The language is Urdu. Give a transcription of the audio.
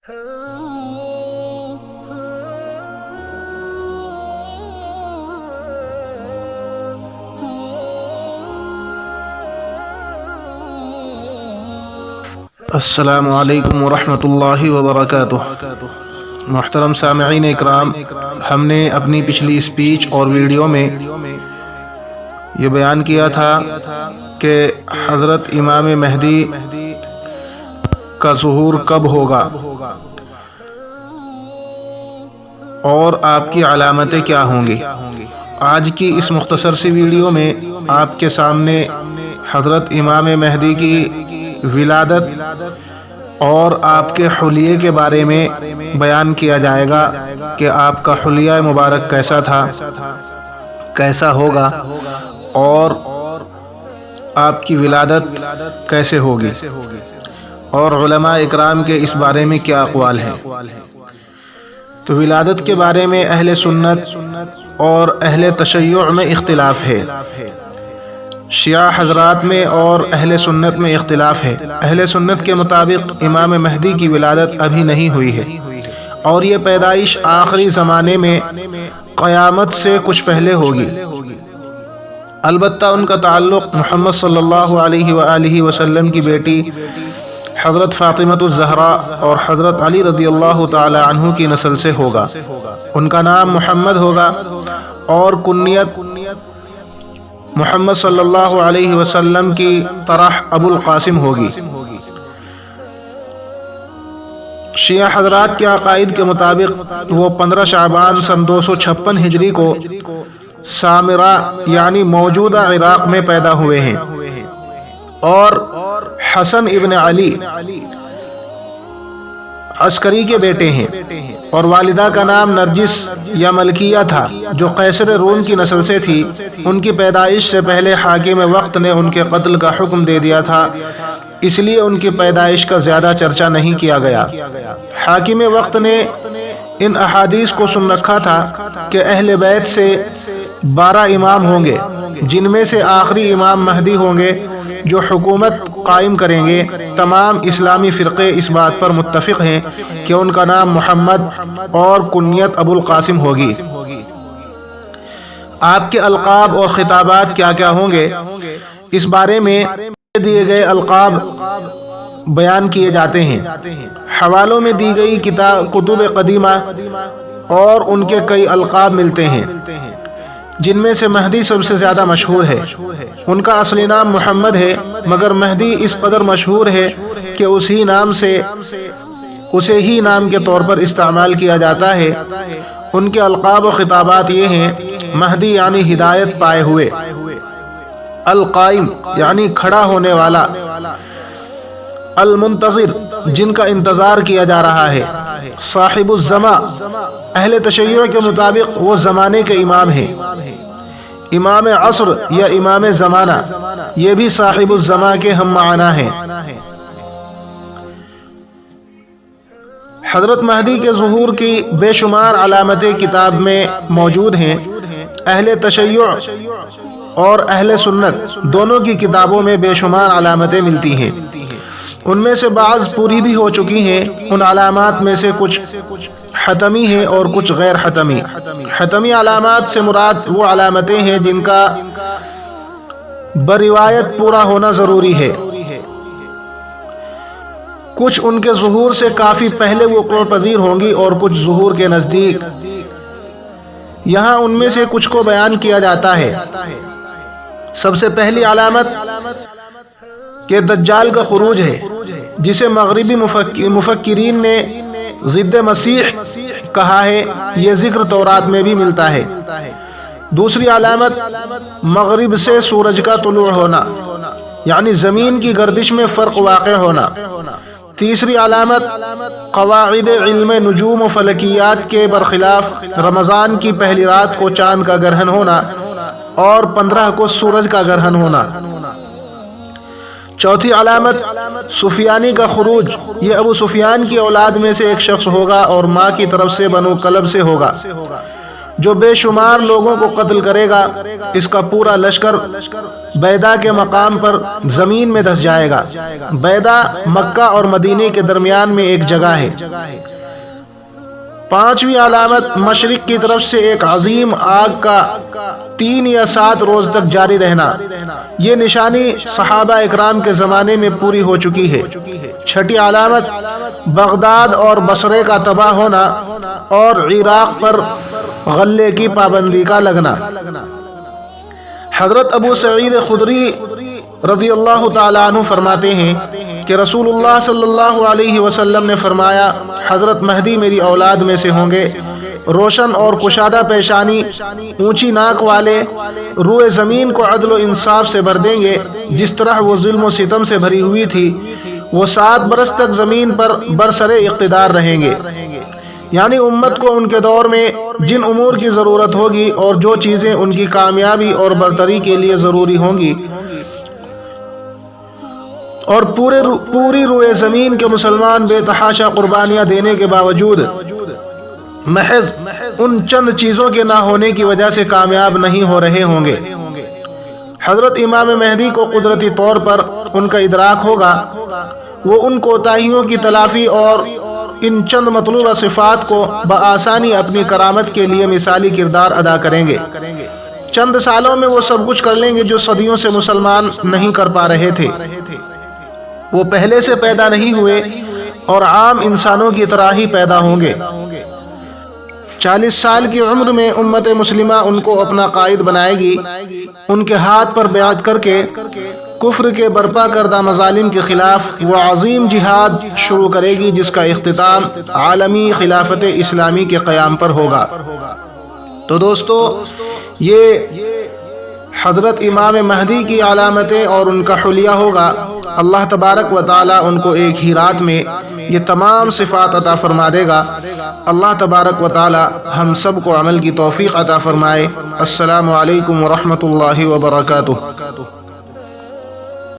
السلام علیکم ورحمۃ اللہ وبرکاتہ۔ محترم سامعین اکرام، ہم نے اپنی پچھلی اسپیچ اور ویڈیو میں یہ بیان کیا تھا کہ حضرت امام مہدی کا ظہور کب ہوگا اور آپ کی علامتیں کیا ہوں گی۔ آج کی اس مختصر سی ویڈیو میں آپ کے سامنے حضرت امام مہدی کی ولادت اور آپ کے حلیے کے بارے میں بیان کیا جائے گا کہ آپ کا حلیہ مبارک کیسا تھا، کیسا ہوگا، اور آپ کی ولادت کیسے ہوگی، اور علماء اکرام کے اس بارے میں کیا اقوال ہیں۔ تو ولادت کے بارے میں اہل سنت اور اہل تشیع میں اختلاف ہے، شیعہ حضرات میں اور اہل سنت میں اختلاف ہے۔ اہل سنت کے مطابق امام مہدی کی ولادت ابھی نہیں ہوئی ہے، اور یہ پیدائش آخری زمانے میں قیامت سے کچھ پہلے ہوگی۔ البتہ ان کا تعلق محمد صلی اللہ علیہ وآلہ وسلم کی بیٹی حضرت فاطمۃ الزہرا اور حضرت علی رضی اللہ تعالی عنہ کی نسل سے ہوگا۔ ان کا نام محمد ہوگا اور کنیت محمد صلی اللہ علیہ وسلم کی طرح ابو القاسم ہوگی۔ شیعہ حضرات کے عقائد کے مطابق وہ 15 شعبان سن 256 ہجری کو سامرہ یعنی موجودہ عراق میں پیدا ہوئے ہیں، اور حسن ابن علی عسکری کے بیٹے ہیں، اور والدہ کا نام نرجس یا ملکیہ تھا جو قیصر روم کی نسل سے تھی۔ ان کی پیدائش سے پہلے حاکم وقت نے ان کے قتل کا حکم دے دیا تھا، اس لیے ان کی پیدائش کا زیادہ چرچا نہیں کیا گیا۔ حاکم وقت نے ان احادیث کو سن رکھا تھا کہ اہل بیت سے 12 امام ہوں گے، جن میں سے آخری امام مہدی ہوں گے جو حکومت قائم کریں گے۔ تمام اسلامی فرقے اس بات پر متفق ہیں کہ ان کا نام محمد اور کنیت ابو القاسم ہوگی۔ آپ کے القاب اور خطابات کیا کیا ہوں گے، اس بارے میں دیے گئے القاب بیان کیے جاتے ہیں۔ حوالوں میں دی گئی کتب قدیمہ اور ان کے کئی القاب ملتے ہیں، جن میں سے مہدی سب سے زیادہ مشہور ہے۔ ان کا اصلی نام محمد ہے، مگر مہدی اس قدر مشہور ہے کہ اسے ہی نام کے طور پر استعمال کیا جاتا ہے۔ ان کے القاب و خطابات یہ ہیں: مہدی یعنی ہدایت پائے ہوئے، القائم یعنی کھڑا ہونے والا، المنتظر جن کا انتظار کیا جا رہا ہے، صاحب الزماں اہل تشیع کے مطابق وہ زمانے کے امام ہیں، امام عصر یا امام زمانہ یہ بھی صاحب الزماں کے ہم معنی ہیں۔ حضرت مہدی کے ظہور کی بے شمار علامتیں کتاب میں موجود ہیں۔ اہل تشیع اور اہل سنت دونوں کی کتابوں میں بے شمار علامتیں ملتی ہیں، ان میں سے بعض پوری بھی ہو چکی ہیں۔ ان علامات میں سے کچھ حتمی ہیں اور کچھ غیر حتمی۔ حتمی علامات سے مراد وہ علامتیں ہیں جن کا بروایت پورا ہونا ضروری ہے، کچھ ان کے ظہور سے کافی پہلے وقوع پذیر ہوں گی اور کچھ ظہور کے نزدیک۔ یہاں ان میں سے کچھ کو بیان کیا جاتا ہے۔ سب سے پہلی علامت کہ دجال کا خروج ہے، جسے مغربی مفکرین نے ضد مسیح کہا ہے، یہ ذکر تورات میں بھی ملتا ہے۔ دوسری علامت مغرب سے سورج کا طلوع ہونا، یعنی زمین کی گردش میں فرق واقع ہونا۔ تیسری علامت قواعد علم نجوم و فلکیات کے برخلاف رمضان کی پہلی رات کو چاند کا گرہن ہونا اور 15 کو سورج کا گرہن ہونا۔ چوتھی علامت سفیانی کا خروج، یہ ابو سفیان کی اولاد میں سے ایک شخص ہوگا اور ماں کی طرف سے بنو کلب سے ہوگا۔ جو بے شمار لوگوں کو قتل کرے گا، اس کا پورا لشکر بیدا کے مقام پر زمین میں دھس جائے گا۔ بیدا مکہ اور مدینے کے درمیان میں ایک جگہ ہے۔ پانچویں علامت، مشرق کی طرف سے ایک عظیم آگ کا 3 یا 7 روز تک جاری رہنا۔ یہ نشانی صحابہ اکرام کے زمانے میں پوری ہو چکی ہے۔ چھٹی علامت، بغداد اور بصرے کا تباہ ہونا اور عراق پر غلے کی پابندی کا لگنا۔ حضرت ابو سعید خدری رضی اللہ تعالیٰ عنہ فرماتے ہیں کہ رسول اللہ صلی اللہ علیہ وسلم نے فرمایا، حضرت مہدی میری اولاد میں سے ہوں گے، روشن اور کشادہ پیشانی، اونچی ناک والے، روئے زمین کو عدل و انصاف سے بھر دیں گے جس طرح وہ ظلم و ستم سے بھری ہوئی تھی۔ وہ 7 برس تک زمین پر برسر اقتدار رہیں گے، یعنی امت کو ان کے دور میں جن امور کی ضرورت ہوگی اور جو چیزیں ان کی کامیابی اور برتری کے لیے ضروری ہوں گی، اور پوری روئے زمین کے مسلمان بے تحاشا قربانیاں دینے کے باوجود محض ان چند چیزوں کے نہ ہونے کی وجہ سے کامیاب نہیں ہو رہے ہوں گے۔ حضرت امام مہدی کو قدرتی طور پر ان کا ادراک ہوگا۔ وہ ان کوتاہیوں کی تلافی اور ان چند مطلوبہ صفات کو بآسانی اپنی کرامت کے لیے مثالی کردار ادا کریں گے۔ چند سالوں میں وہ سب کچھ کر لیں گے جو صدیوں سے مسلمان نہیں کر پا رہے تھے۔ وہ پہلے سے پیدا نہیں ہوئے اور عام انسانوں کی طرح ہی پیدا ہوں گے۔ 40 سال کی عمر میں امت مسلمہ ان کو اپنا قائد بنائے گی۔ ان کے ہاتھ پر بیعت کر کے کفر کے برپا کردہ مظالم کے خلاف وہ عظیم جہاد شروع کرے گی جس کا اختتام عالمی خلافت اسلامی کے قیام پر ہوگا۔ تو دوستو، یہ حضرت امام مہدی کی علامتیں اور ان کا حلیہ ہوگا۔ اللہ تبارک و تعالیٰ ان کو ایک ہی رات میں یہ تمام صفات عطا فرما دے گا۔ اللہ تبارک و تعالیٰ ہم سب کو عمل کی توفیق عطا فرمائے۔ السلام علیکم ورحمۃ اللہ وبرکاتہ۔